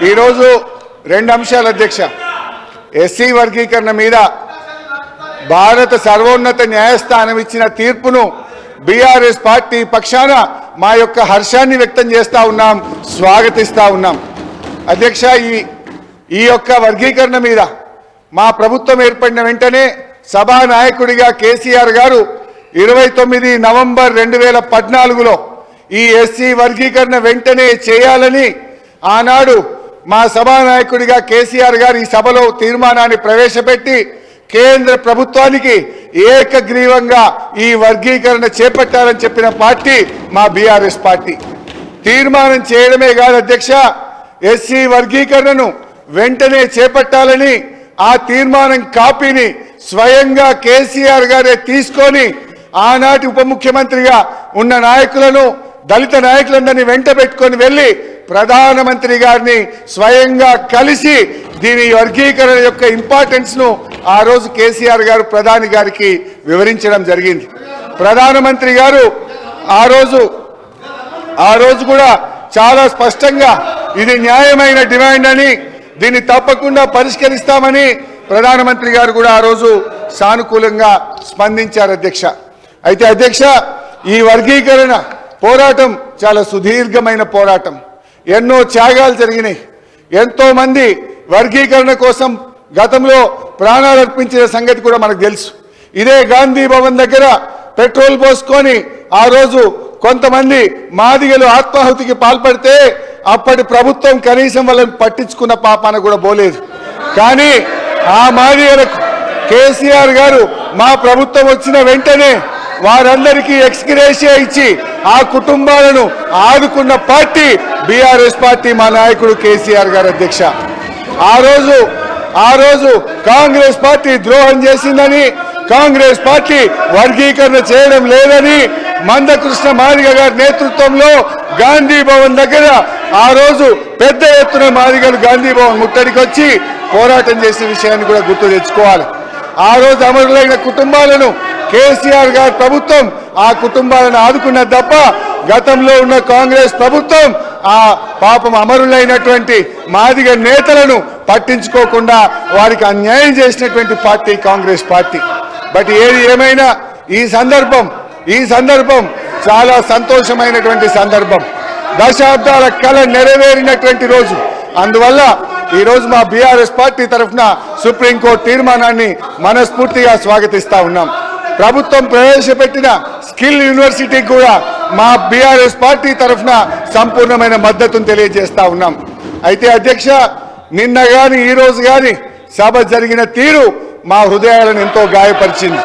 ఈరోజు రెండు అంశాలు అధ్యక్ష. ఎస్సీ వర్గీకరణ మీద భారత సర్వోన్నత న్యాయస్థానం ఇచ్చిన తీర్పును బీఆర్ఎస్ పార్టీ పక్షాన మా యొక్క హర్షాన్ని వ్యక్తం చేస్తూ ఉన్నాం, స్వాగతిస్తూ ఉన్నాం. అధ్యక్ష, ఈ యొక్క వర్గీకరణ మీద మా ప్రభుత్వం ఏర్పడిన వెంటనే సభానాయకుడిగా కేసీఆర్ గారు 29 నవంబర్ 2014లో ఈ ఎస్సీ వర్గీకరణ వెంటనే చేయాలని ఆనాడు మా సభానాయకుడిగా కేసీఆర్ గారు ఈ సభలో తీర్మానాన్ని ప్రవేశపెట్టి కేంద్ర ప్రభుత్వానికి ఏకగ్రీవంగా ఈ వర్గీకరణ చేపట్టాలని చెప్పిన పార్టీ మా బీఆర్ఎస్ పార్టీ. తీర్మానం చేయడమే కాదు అధ్యక్ష, ఎస్సీ వర్గీకరణను వెంటనే చేపట్టాలని ఆ తీర్మానం కాపీని స్వయంగా కేసీఆర్ గారే తీసుకొని ఆనాటి ఉప ముఖ్యమంత్రిగా ఉన్న నాయకులను, దళిత నాయకులందరినీ వెంట పెట్టుకొని వెళ్ళి ప్రధానమంత్రి గారిని స్వయంగా కలిసి దీని వర్గీకరణ యొక్క ఇంపార్టెన్స్ ను ఆ రోజు కేసీఆర్ గారు ప్రధాని గారికి వివరించడం జరిగింది. ప్రధానమంత్రి గారు ఆ రోజు కూడా చాలా స్పష్టంగా ఇది న్యాయమైన డిమాండ్ అని, దీన్ని తప్పకుండా పరిష్కరిస్తామని ప్రధానమంత్రి గారు కూడా ఆ రోజు సానుకూలంగా స్పందించారు అధ్యక్ష. అయితే అధ్యక్ష, ఈ వర్గీకరణ పోరాటం చాలా సుదీర్ఘమైన పోరాటం. ఎన్నో త్యాగాలు జరిగినాయి. ఎంతో మంది వర్గీకరణ కోసం గతంలో ప్రాణాలు అర్పించిన సంగతి కూడా మనకు తెలుసు. ఇదే గాంధీ భవన్ దగ్గర పెట్రోల్ పోసుకొని ఆ రోజు కొంతమంది మాదిగలు ఆత్మాహుతికి పాల్పడితే అప్పటి ప్రభుత్వం కనీసం వాళ్ళని పట్టించుకున్న పాపాన కూడా పోలేదు. కానీ ఆ మాదిగలకు కేసీఆర్ గారు మా ప్రభుత్వం వచ్చిన వెంటనే వారందరికీ ఎక్స్గ్రేషియా ఇచ్చి ఆ కుటుంబాలను ఆదుకున్న పార్టీ బీఆర్ఎస్ పార్టీ, మా నాయకుడు కేసీఆర్ గారు అధ్యక్ష. ఆ రోజు కాంగ్రెస్ పార్టీ ద్రోహం చేసిందని, కాంగ్రెస్ పార్టీ వర్గీకరణ చేయడం లేదని మందకృష్ణ మాదిగ గారి నేతృత్వంలో గాంధీ భవన్ దగ్గర ఆ రోజు పెద్ద ఎత్తున మాదిగలు గాంధీ భవన్ ముట్టడికి వచ్చి పోరాటం చేసిన విషయాన్ని కూడా గుర్తు తెచ్చుకోవాలి. ఆ రోజు అమరులైన కుటుంబాలను కేసీఆర్ గారి ప్రభుత్వం ఆ కుటుంబాలను ఆదుకున్నది తప్ప గతంలో ఉన్న కాంగ్రెస్ ప్రభుత్వం ఆ పాపం అమరులైనటువంటి మాదిగ నేతలను పట్టించుకోకుండా వారికి అన్యాయం చేసినటువంటి పార్టీ కాంగ్రెస్ పార్టీ. బట్ ఏది ఏమైనా ఈ సందర్భం చాలా సంతోషమైనటువంటి సందర్భం. దశాబ్దాల కళ నెరవేరినటువంటి రోజు. అందువల్ల ఈ రోజు మా బీఆర్ఎస్ పార్టీ తరఫున సుప్రీంకోర్టు తీర్మానాన్ని మనస్ఫూర్తిగా స్వాగతిస్తా ఉన్నాం. ప్రభుత్వం ప్రవేశపెట్టిన స్కిల్ యూనివర్సిటీ కూడా మా బీఆర్ఎస్ పార్టీ తరఫున సంపూర్ణమైన మద్దతును తెలియజేస్తా ఉన్నాం. అయితే అధ్యక్ష, నిన్న గాని ఈ రోజు గాని సభ జరిగిన తీరు మా హృదయాలను ఎంతో గాయపరిచింది.